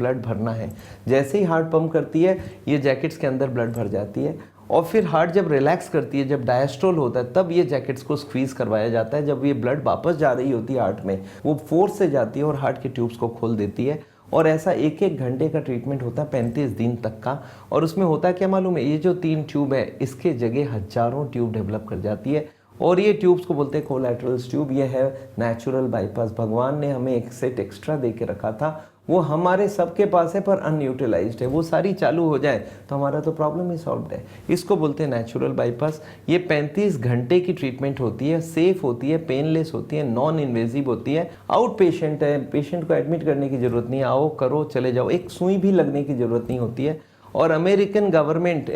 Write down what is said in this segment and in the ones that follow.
Blood भरना है। जैसे ही हार्ट पंप करती है ये जैकेट्स के अंदर ब्लड भर जाती है, और फिर हार्ट जब रिलैक्स करती है, जब डायस्टोल होता है, तब ये जैकेट्स को स्क्वीज़ करवाया जाता है। जब ये ब्लड वापस जा रही होती है हार्ट में, वो फोर्स से जाती है और हार्ट के ट्यूब्स को खोल देती है। और ऐसा 1-1 घंटे का ट्रीटमेंट होता है 35 दिन तक का। और उसमें होता है क्या मालूम है, ये जो 3 ट्यूब है इसके जगह हजारों ट्यूब डेवलप कर जाती है, और ये ट्यूब्स को बोलते हैं कोलैटरल्स ट्यूब। ये है नेचुरल बाईपास, भगवान ने हमें एक सेट एक्स्ट्रा दे के रखा था, वो हमारे सबके पास है पर अनयूटिलाइज्ड है। वो सारी चालू हो जाए तो हमारा तो प्रॉब्लम ही सॉल्व है। इसको बोलते हैं नेचुरल बाईपास। ये 35 घंटे की ट्रीटमेंट होती है, सेफ होती है, पेनलेस होती है, नॉन इन्वेजिव होती है, आउट पेशेंट है, पेशेंट को एडमिट करने की ज़रूरत नहीं है, आओ करो चले जाओ, एक सुई भी लगने की ज़रूरत नहीं होती है। और अमेरिकन गवर्नमेंट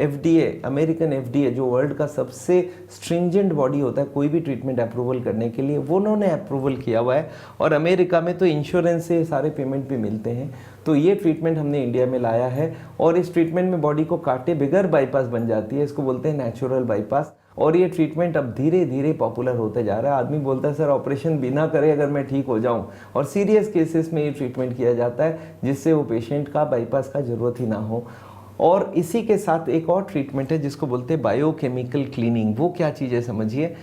अमेरिकन एफडीए जो वर्ल्ड का सबसे स्ट्रिंजेंट बॉडी होता है कोई भी ट्रीटमेंट अप्रूवल करने के लिए, वो उन्होंने अप्रूवल किया हुआ है। और अमेरिका में तो इंश्योरेंस से सारे पेमेंट भी मिलते हैं। तो ये ट्रीटमेंट हमने इंडिया में लाया है, और इस ट्रीटमेंट में बॉडी को काटे बगैर बाईपास बन जाती है। इसको बोलते हैं नेचुरल बाईपास। और ये ट्रीटमेंट अब धीरे धीरे पॉपुलर होते जा रहा है। आदमी बोलता है सर ऑपरेशन बिना करे अगर मैं ठीक हो जाऊं, और सीरियस केसेस में ये ट्रीटमेंट किया जाता है जिससे वो पेशेंट का बाईपास का ज़रूरत ही ना हो। और इसी के साथ एक और ट्रीटमेंट है जिसको बोलते हैं बायोकेमिकल क्लीनिंग। वो क्या चीज़ है समझिए,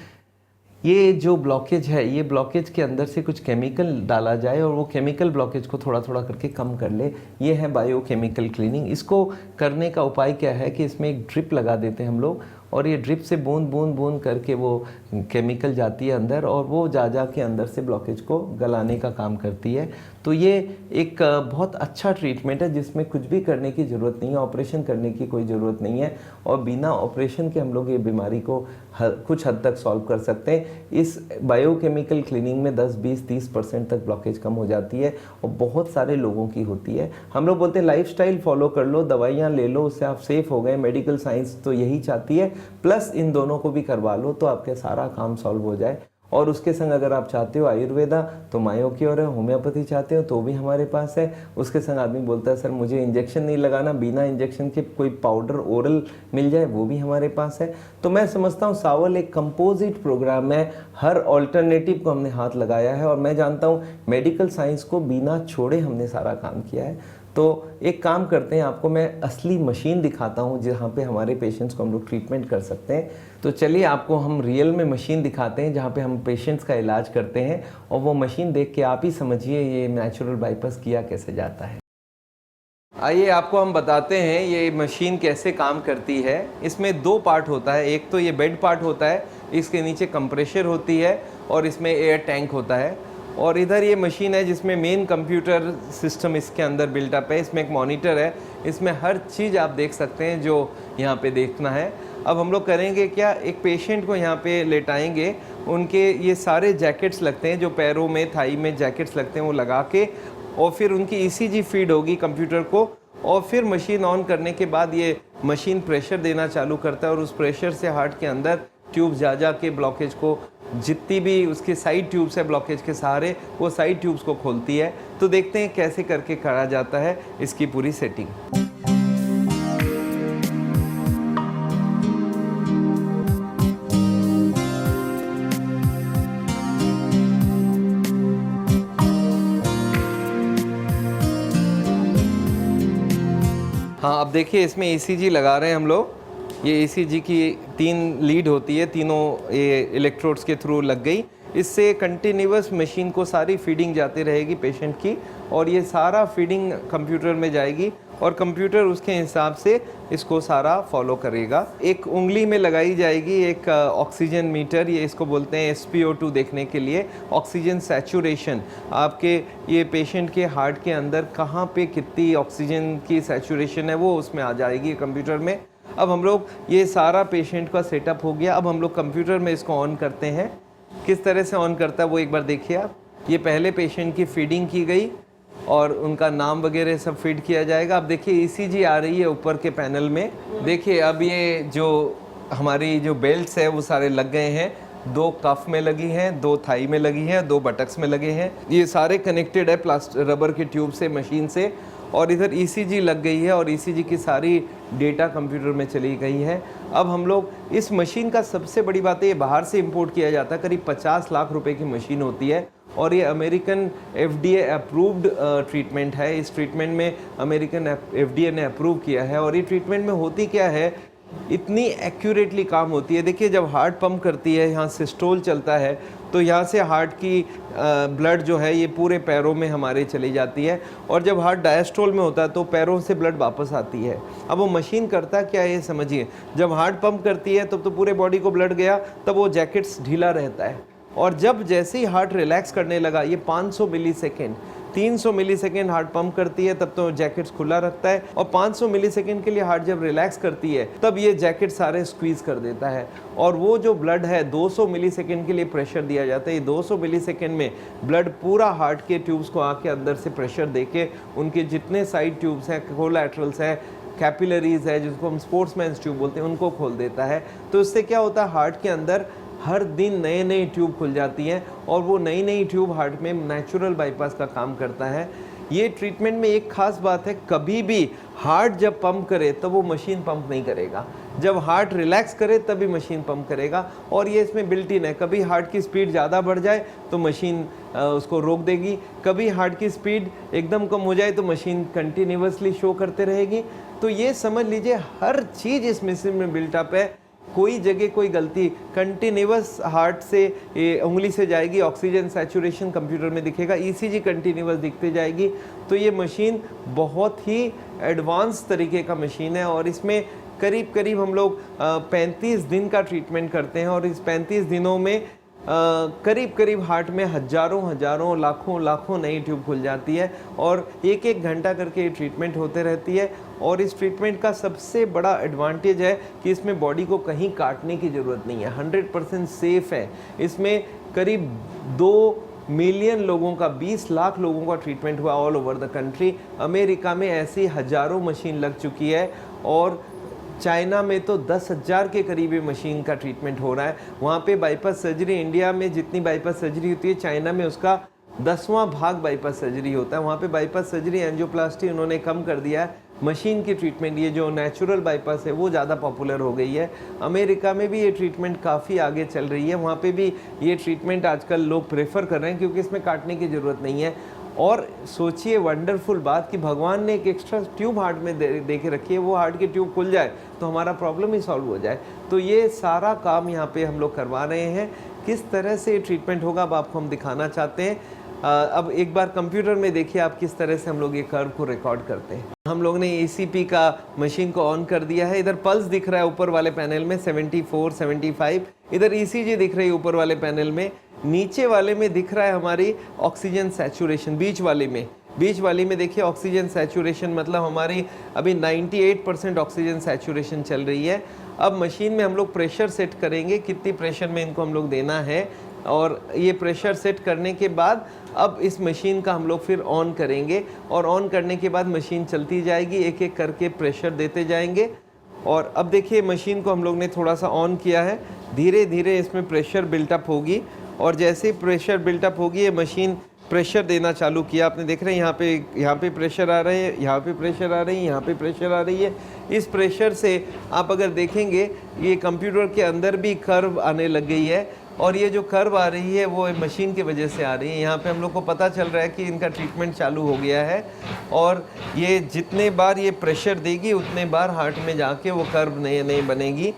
ये जो ब्लॉकेज है, ये ब्लॉकेज के अंदर से कुछ केमिकल डाला जाए और वो केमिकल ब्लॉकेज को थोड़ा थोड़ा करके कम कर ले, ये है बायोकेमिकल क्लीनिंग। इसको करने का उपाय क्या है कि इसमें एक ड्रिप लगा देते हैं हम लोग, और ये ड्रिप से बूंद बूंद बूंद करके वो केमिकल जाती है अंदर, और वो जा के अंदर से ब्लॉकेज को गलाने का काम करती है। तो ये एक बहुत अच्छा ट्रीटमेंट है जिसमें कुछ भी करने की ज़रूरत नहीं है, ऑपरेशन करने की कोई ज़रूरत नहीं है, और बिना ऑपरेशन के हम लोग ये बीमारी को कुछ हद तक सॉल्व कर सकते हैं। इस बायोकेमिकल क्लीनिंग में 10, 20, 30% तक ब्लॉकेज कम हो जाती है, और बहुत सारे लोगों की होती है। हम लोग बोलते हैं लाइफस्टाइल फॉलो कर लो, दवाइयाँ ले लो, उससे आप सेफ हो गए। मेडिकल साइंस तो यही चाहती है, प्लस इन दोनों को भी करवा लो तो आपके सारा काम सॉल्व हो जाए। और उसके संग अगर आप चाहते हो आयुर्वेदा तो मायोक्योर है, होम्योपैथी चाहते हो तो भी हमारे पास है। उसके संग आदमी बोलता है सर मुझे इंजेक्शन नहीं लगाना, बिना इंजेक्शन के कोई पाउडर ओरल मिल जाए, वो भी हमारे पास है। तो मैं समझता हूँ सावल एक कंपोजिट प्रोग्राम है, हर ऑल्टरनेटिव को हमने हाथ लगाया है, और मैं जानता हूँ मेडिकल साइंस को बिना छोड़े हमने सारा काम किया है। तो एक काम करते हैं, आपको मैं असली मशीन दिखाता हूँ जहाँ पे हमारे पेशेंट्स को हम लोग ट्रीटमेंट कर सकते हैं। तो चलिए आपको हम रियल में मशीन दिखाते हैं जहाँ पे हम पेशेंट्स का इलाज करते हैं, और वो मशीन देख के आप ही समझिए ये नेचुरल बाईपास किया कैसे जाता है। आइए आपको हम बताते हैं ये मशीन कैसे काम करती है। इसमें 2 पार्ट होता है, एक तो ये बेड पार्ट होता है, इसके नीचे कंप्रेशर होती है, और इसमें एयर टैंक होता है, और इधर ये मशीन है जिसमें मेन कंप्यूटर सिस्टम इसके अंदर बिल्टअप है। इसमें एक मॉनिटर है, इसमें हर चीज़ आप देख सकते हैं जो यहाँ पे देखना है। अब हम लोग करेंगे क्या, एक पेशेंट को यहाँ पे लेटाएंगे, उनके ये सारे जैकेट्स लगते हैं जो पैरों में, थाई में जैकेट्स लगते हैं, वो लगा के, और फिर उनकी ईसीजी फीड होगी कंप्यूटर को, और फिर मशीन ऑन करने के बाद ये मशीन प्रेशर देना चालू करता है, और उस प्रेशर से हार्ट के अंदर ट्यूब जा के ब्लॉकेज को, जितनी भी उसके साइड ट्यूब्स है ब्लॉकेज के सहारे, वो साइड ट्यूब्स को खोलती है। तो देखते हैं कैसे करके करा जाता है इसकी पूरी सेटिंग। हाँ अब देखिए इसमें ईसीजी लगा रहे हैं हम लोग। ये ईसीजी की 3 लीड होती है, तीनों ये इलेक्ट्रोड्स के थ्रू लग गई। इससे कंटिन्यूअस मशीन को सारी फीडिंग जाती रहेगी पेशेंट की, और ये सारा फीडिंग कंप्यूटर में जाएगी, और कंप्यूटर उसके हिसाब से इसको सारा फॉलो करेगा। एक उंगली में लगाई जाएगी एक ऑक्सीजन मीटर, ये इसको बोलते हैं SpO2 देखने के लिए, ऑक्सीजन सैचुरेशन। आपके ये पेशेंट के हार्ट के अंदर कहाँ पे कितनी ऑक्सीजन की सैचुरेशन है वो उसमें आ जाएगी कंप्यूटर में। अब हम लोग ये सारा पेशेंट का सेटअप हो गया। अब हम लोग कंप्यूटर में इसको ऑन करते हैं। किस तरह से ऑन करता है वो एक बार देखिए आप। ये पहले पेशेंट की फीडिंग की गई और उनका नाम वगैरह सब फीड किया जाएगा। अब देखिए ईसीजी आ रही है ऊपर के पैनल में। देखिए अब ये जो हमारी जो बेल्ट्स है वो सारे लग गए हैं। 2 कफ में लगी हैं, 2 थाई में लगी हैं, 2 बटक्स में लगे हैं। ये सारे कनेक्टेड है रबर के ट्यूब से, मशीन से। और इधर ईसीजी लग गई है और ईसीजी की सारी डेटा कंप्यूटर में चली गई है। अब हम लोग इस मशीन का सबसे बड़ी बात है ये बाहर से इंपोर्ट किया जाता है। करीब 50 लाख रुपए की मशीन होती है और ये अमेरिकन FDA अप्रूव्ड ट्रीटमेंट है। इस ट्रीटमेंट में अमेरिकन FDA ने अप्रूव किया है। और ये ट्रीटमेंट में होती क्या है, इतनी एक्यूरेटली काम होती है। देखिए जब हार्ट पंप करती है, यहाँ सिस्टोल चलता है, तो यहाँ से हार्ट की ब्लड जो है ये पूरे पैरों में हमारे चली जाती है, और जब हार्ट डायस्टोल में होता है तो पैरों से ब्लड वापस आती है। अब वो मशीन करता क्या है ये समझिए, जब हार्ट पंप करती है तब तो पूरे बॉडी को ब्लड गया, तब वो जैकेट्स ढीला रहता है, और जब जैसे ही हार्ट रिलैक्स करने लगा, ये 500 मिलीसेकेंड 300 मिलीसेकेंड हार्ट पंप करती है, तब तो जैकेट्स खुला रखता है, और 500 मिलीसेकेंड के लिए हार्ट जब रिलैक्स करती है तब ये जैकेट सारे स्क्वीज कर देता है, और वो जो ब्लड है 200 मिलीसेकेंड के लिए प्रेशर दिया जाता है। ये 200 मिलीसेकेंड में ब्लड पूरा हार्ट के ट्यूब्स को आके अंदर से प्रेशर देके उनके जितने साइड ट्यूब्स हैं, कोलैटरल्स है, कैपिलरीज है, जिसको हम स्पोर्ट्समैन ट्यूब बोलते हैं, उनको खोल देता है। तो इससे क्या होता है, हार्ट के अंदर हर दिन नए नए ट्यूब खुल जाती हैं, और वो नई नई ट्यूब हार्ट में नेचुरल बाईपास का काम करता है। ये ट्रीटमेंट में एक खास बात है, कभी भी हार्ट जब पंप करे तब वो मशीन पंप नहीं करेगा, जब हार्ट रिलैक्स करे तभी मशीन पंप करेगा। और ये इसमें बिल्ट इन है, कभी हार्ट की स्पीड ज़्यादा बढ़ जाए तो मशीन उसको रोक देगी, कभी हार्ट की स्पीड एकदम कम हो जाए तो मशीन कंटिन्यूसली शो करते रहेगी। तो ये समझ लीजिए हर चीज़ इस मशीन में बिल्टअप है, कोई जगह कोई गलती, कंटिन्यूस हार्ट से उंगली से जाएगी, ऑक्सीजन सैचुरेशन कंप्यूटर में दिखेगा, ECG कंटिन्यूस दिखते जाएगी। तो ये मशीन बहुत ही एडवांस तरीके का मशीन है, और इसमें करीब करीब हम लोग 35 दिन का ट्रीटमेंट करते हैं, और इस 35 दिनों में करीब करीब हार्ट में हजारों लाखों नई ट्यूब खुल जाती है, और एक एक घंटा करके ये ट्रीटमेंट होते रहती है। और इस ट्रीटमेंट का सबसे बड़ा एडवांटेज है कि इसमें बॉडी को कहीं काटने की ज़रूरत नहीं है, 100% सेफ है। इसमें करीब 2 मिलियन लोगों का, 20 लाख लोगों का ट्रीटमेंट हुआ all over the country. America में ऐसी हज़ारों मशीन लग चुकी है, और चाइना में तो 10,000 के करीब ये मशीन का ट्रीटमेंट हो रहा है। वहाँ पे बाईपास सर्जरी, इंडिया में जितनी बाईपास सर्जरी होती है, चाइना में उसका 10वां भाग बाईपास सर्जरी होता है। वहाँ पे बाईपास सर्जरी, एंजियोप्लास्टी उन्होंने कम कर दिया है, मशीन की ट्रीटमेंट, ये जो नेचुरल बाईपास है वो ज़्यादा पॉपुलर हो गई है। अमेरिका में भी ये ट्रीटमेंट काफ़ी आगे चल रही है, वहाँ पे भी ये ट्रीटमेंट आजकल लोग प्रेफर कर रहे हैं, क्योंकि इसमें काटने की ज़रूरत नहीं है। और सोचिए वंडरफुल बात कि भगवान ने एक एक्स्ट्रा ट्यूब हार्ट में दे के रखी है, वो हार्ट की ट्यूब खुल जाए तो हमारा प्रॉब्लम ही सॉल्व हो जाए। तो ये सारा काम यहाँ पे हम लोग करवा रहे हैं। किस तरह से ये ट्रीटमेंट होगा अब आपको हम दिखाना चाहते हैं। अब एक बार कंप्यूटर में देखिए आप किस तरह से हम लोग ये कर्व को रिकॉर्ड करते हैं। हम लोग ने ECP का मशीन को ऑन कर दिया है। इधर पल्स दिख रहा है ऊपर वाले पैनल में 74, 75, इधर ECG दिख रही है ऊपर वाले पैनल में। नीचे वाले में दिख रहा है हमारी ऑक्सीजन सैचुरेशन, बीच वाली में देखिए ऑक्सीजन सैचुरेशन, मतलब हमारी अभी 98% ऑक्सीजन सैचुरेशन चल रही है। अब मशीन में हम लोग प्रेशर सेट करेंगे, कितनी प्रेशर में इनको हम लोग देना है, और ये प्रेशर सेट करने के बाद अब इस मशीन का हम लोग फिर ऑन करेंगे, और ऑन करने के बाद मशीन चलती जाएगी, एक एक करके प्रेशर देते जाएंगे। और अब देखिए मशीन को हम लोग ने थोड़ा सा ऑन किया है, धीरे धीरे इसमें प्रेशर बिल्टअप होगी, और जैसे ही प्रेशर बिल्टअप होगी ये मशीन प्रेशर देना चालू किया। आपने देख रहे हैं यहाँ पे प्रेशर आ रहे हैं, यहाँ पे प्रेशर आ रही है, यहाँ पे प्रेशर आ रही है। इस प्रेशर से आप अगर देखेंगे ये कंप्यूटर के अंदर भी कर्व आने लग गई है, और ये जो कर्व आ रही है वो मशीन की वजह से आ रही है। यहाँ पे हम लोग को पता चल रहा है कि इनका ट्रीटमेंट चालू हो गया है, और ये जितने बार ये प्रेशर देगी उतने बार हार्ट में जाके वो कर्व नए बनेगी,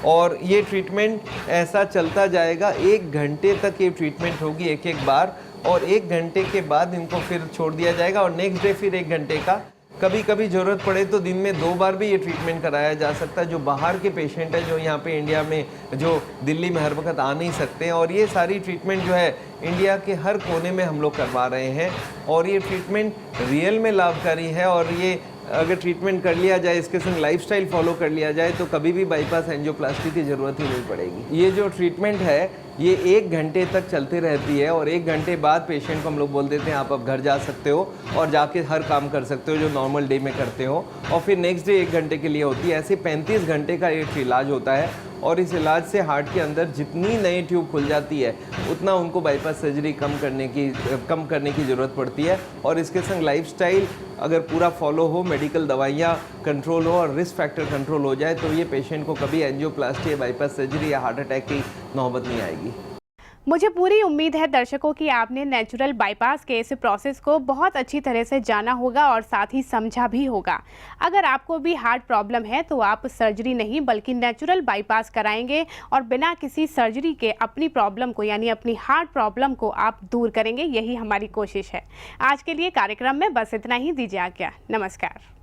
और ये ट्रीटमेंट ऐसा चलता जाएगा। 1 घंटे तक ये ट्रीटमेंट होगी एक एक बार, और 1 घंटे के बाद इनको फिर छोड़ दिया जाएगा, और नेक्स्ट डे फिर 1 घंटे का। कभी कभी ज़रूरत पड़े तो दिन में 2 बार भी ये ट्रीटमेंट कराया जा सकता है। जो बाहर के पेशेंट हैं, जो यहाँ पे इंडिया में, जो दिल्ली में हर वक्त आ नहीं सकते, और ये सारी ट्रीटमेंट जो है इंडिया के हर कोने में हम लोग करवा रहे हैं, और ये ट्रीटमेंट रियल में लाभकारी है। और ये अगर ट्रीटमेंट कर लिया जाए, इसके संग लाइफस्टाइल फॉलो कर लिया जाए, तो कभी भी बाईपास एंजियोप्लास्टी की ज़रूरत ही नहीं पड़ेगी। ये जो ट्रीटमेंट है ये 1 घंटे तक चलती रहती है, और 1 घंटे बाद पेशेंट को हम लोग बोल देते हैं आप अब घर जा सकते हो, और जाके हर काम कर सकते हो जो नॉर्मल डे में करते हो, और फिर नेक्स्ट डे 1 घंटे के लिए होती है। ऐसे 35 घंटे का एक इलाज होता है, और इस इलाज से हार्ट के अंदर जितनी नई ट्यूब खुल जाती है उतना उनको बाईपास सर्जरी कम करने की ज़रूरत पड़ती है। और इसके संग लाइफस्टाइल अगर पूरा फॉलो हो, मेडिकल दवाइयाँ कंट्रोल हो, और रिस्क फैक्टर कंट्रोल हो जाए, तो ये पेशेंट को कभी एंजियोप्लास्टी या बाईपास सर्जरी या हार्ट अटैक की नौबत नहीं आएगी। मुझे पूरी उम्मीद है दर्शकों कि आपने नेचुरल बाईपास के इस प्रोसेस को बहुत अच्छी तरह से जाना होगा और साथ ही समझा भी होगा। अगर आपको भी हार्ट प्रॉब्लम है तो आप सर्जरी नहीं बल्कि नेचुरल बाईपास कराएंगे और बिना किसी सर्जरी के अपनी प्रॉब्लम को यानी अपनी हार्ट प्रॉब्लम को आप दूर करेंगे, यही हमारी कोशिश है। आज के लिए कार्यक्रम में बस इतना ही, दीजिए आज्ञा। नमस्कार।